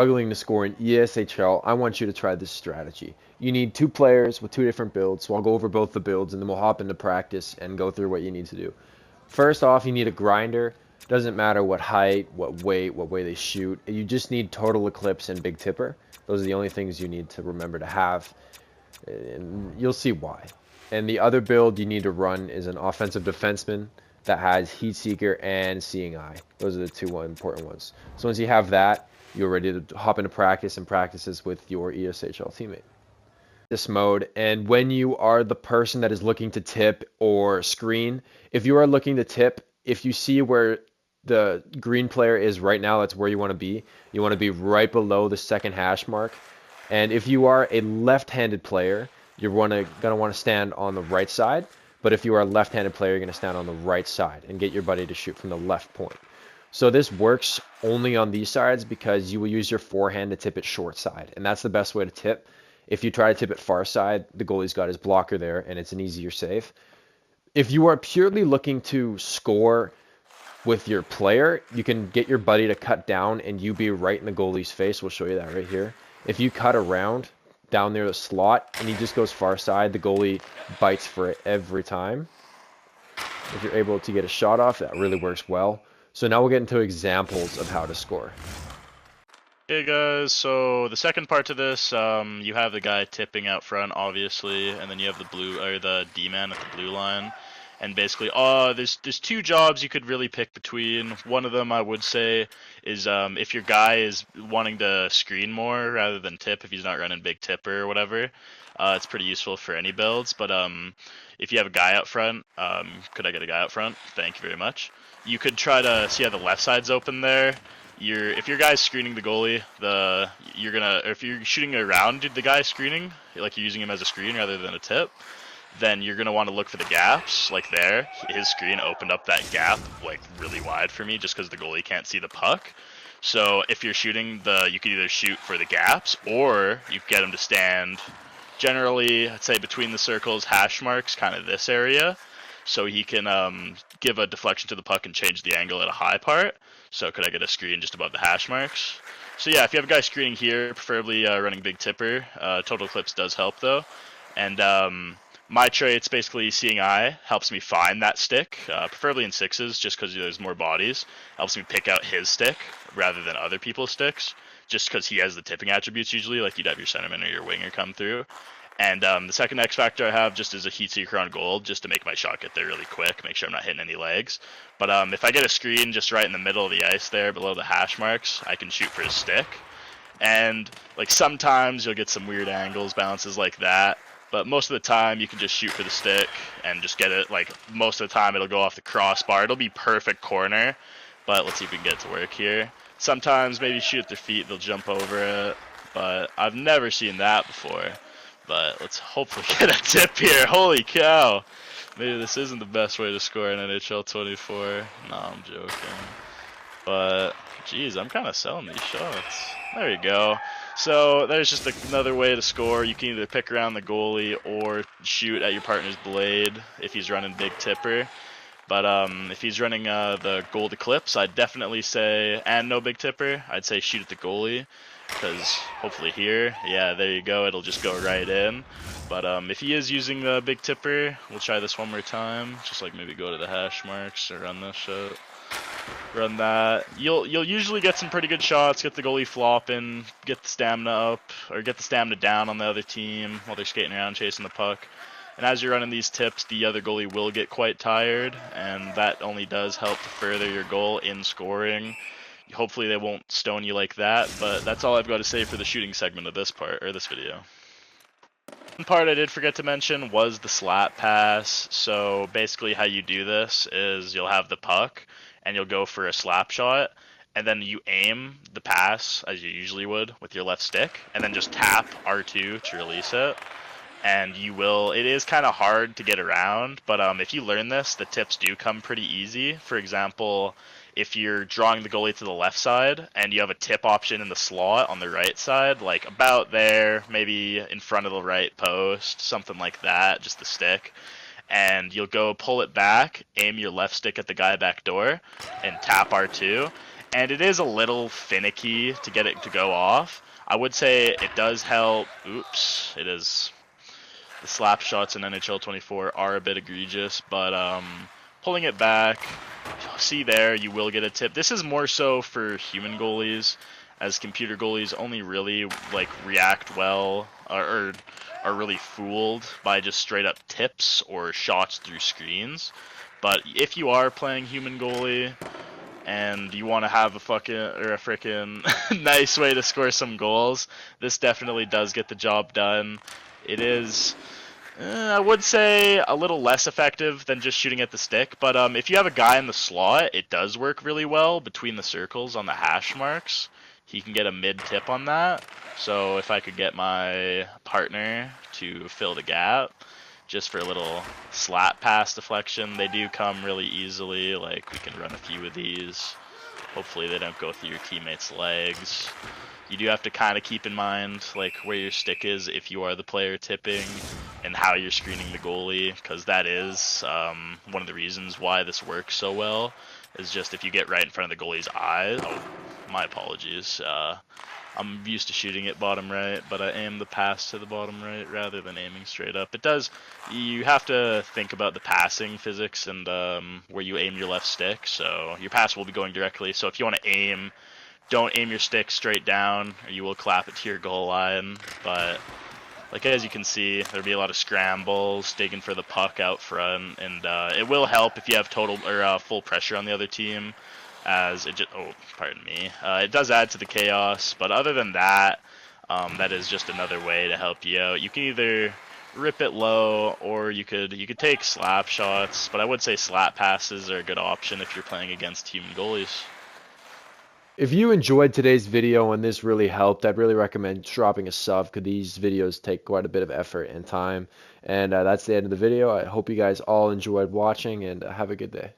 Struggling to score in ESHL, I want you to try this strategy. You need 2 players with 2 different builds, so I'll go over both the builds and then we'll hop into practice and go through what you need to do. First off, you need a grinder. Doesn't matter what height, what way they shoot. You just need total Eclipse and big tipper. Those are the only things you need to remember to have, and you'll see why. And the other build you need to run is an offensive defenseman that has Heat Seeker and Seeing Eye. Those are the 2 important ones. So once you have that, you're ready to hop into practice and practices with your ESHL teammate. This mode, and when you are the person that is looking to tip or screen, if you are looking to tip, if you see where the green player is right now, that's where you want to be. You want to be right below the second hash mark. And if you are a left-handed player, you're gonna want to stand on the right side. But if you are a left-handed player, you're going to stand on the right side and get your buddy to shoot from the left point. So this works only on these sides because you will use your forehand to tip it short side, and that's the best way to tip. If you try to tip it far side, the goalie's got his blocker there, and it's an easier save. If you are purely looking to score with your player, you can get your buddy to cut down and you be right in the goalie's face. We'll show you that right here. If you cut around down near the slot and he just goes far side, the goalie bites for it every time. If you're able to get a shot off, that really works well. So now we'll get into examples of how to score. Hey guys, so the second part to this, you have the guy tipping out front, obviously, and then you have the D-man at the blue line. And basically, there's 2 jobs you could really pick between. One of them I would say is if your guy is wanting to screen more rather than tip, if he's not running big tipper or whatever, it's pretty useful for any builds. But if you have a guy out front, could I get a guy out front? Thank you very much. You could try to see how the left side's open there. If your guy's screening the goalie, if you're shooting around the guy screening, like you're using him as a screen rather than a tip, then you're gonna want to look for the gaps, like there. His screen opened up that gap like really wide for me just because the goalie can't see the puck. So if you're shooting you could either shoot for the gaps or you get him to stand generally, I'd say between the circles, hash marks, kind of this area, so he can give a deflection to the puck and change the angle at a high part. So could I get a screen just above the hash marks? So yeah, if you have a guy screening here, preferably running big tipper. Total Eclipse does help though. And my traits, basically Seeing Eye, helps me find that stick, preferably in 6s, just because there's more bodies. Helps me pick out his stick rather than other people's sticks, just because he has the tipping attributes usually, like you'd have your centerman or your winger come through. And the second X factor I have just is a Heat Seeker on gold, just to make my shot get there really quick, make sure I'm not hitting any legs. But if I get a screen just right in the middle of the ice there, below the hash marks, I can shoot for his stick. And like sometimes you'll get some weird angles, bounces like that. But most of the time you can just shoot for the stick and just get it, like most of the time it'll go off the crossbar. It'll be perfect corner, but let's see if we can get it to work here. Sometimes maybe shoot at their feet, they'll jump over it, but I've never seen that before. But let's hopefully get a tip here. Holy cow. Maybe this isn't the best way to score in NHL 24. No, I'm joking. But, geez, I'm kind of selling these shots. There you go. So there's just another way to score. You can either pick around the goalie or shoot at your partner's blade if he's running big tipper. But if he's running the gold Eclipse, I'd definitely say, and no big tipper, I'd say shoot at the goalie. Because hopefully here, yeah, there you go, it'll just go right in. But if he is using the big tipper, we'll try this one more time. Just like maybe go to the hash marks or run this shot. Run that. You'll usually get some pretty good shots, get the goalie flopping, get the stamina up, or get the stamina down on the other team while they're skating around chasing the puck. And as you're running these tips, the other goalie will get quite tired, and that only does help to further your goal in scoring. Hopefully they won't stone you like that, but that's all I've got to say for the shooting segment of this part, or this video. One part I did forget to mention was the slap pass. So basically how you do this is you'll have the puck, and you'll go for a slap shot, and then you aim the pass, as you usually would, with your left stick, and then just tap R2 to release it. And it is kind of hard to get around, but if you learn this, the tips do come pretty easy. For example, if you're drawing the goalie to the left side and you have a tip option in the slot on the right side, like about there, maybe in front of the right post, something like that, just the stick, and you'll go pull it back, aim your left stick at the guy back door, and tap R2. and it is a little finicky to get it to go off. I would say it does help. Oops, it is. The slap shots in NHL 24 are a bit egregious, but pulling it back, see there, you will get a tip. This is more so for human goalies, as computer goalies only really like react well or are really fooled by just straight up tips or shots through screens. But if you are playing human goalie and you want to have a freaking nice way to score some goals, this definitely does get the job done. It is, I would say, a little less effective than just shooting at the stick, but if you have a guy in the slot, it does work really well between the circles on the hash marks. He can get a mid tip on that. So if I could get my partner to fill the gap, just for a little slap pass deflection, they do come really easily. Like, we can run a few of these. Hopefully they don't go through your teammates' legs. You do have to kind of keep in mind like where your stick is if you are the player tipping, and how you're screening the goalie, because that is one of the reasons why this works so well, is just if you get right in front of the goalie's eyes. Oh, my apologies. I'm used to shooting it bottom right, but I aim the pass to the bottom right rather than aiming straight up. It does, you have to think about the passing physics and where you aim your left stick, so your pass will be going directly. So if you want to aim, don't aim your stick straight down, or you will clap it to your goal line. But like, as you can see, there'll be a lot of scrambles, digging for the puck out front, and it will help if you have total or full pressure on the other team, as it just, oh, pardon me, it does add to the chaos. But other than that, that is just another way to help you out. You can either rip it low, or you could take slap shots, but I would say slap passes are a good option if you're playing against human goalies. If you enjoyed today's video and this really helped, I'd really recommend dropping a sub, because these videos take quite a bit of effort and time. And that's the end of the video. I hope you guys all enjoyed watching, and have a good day.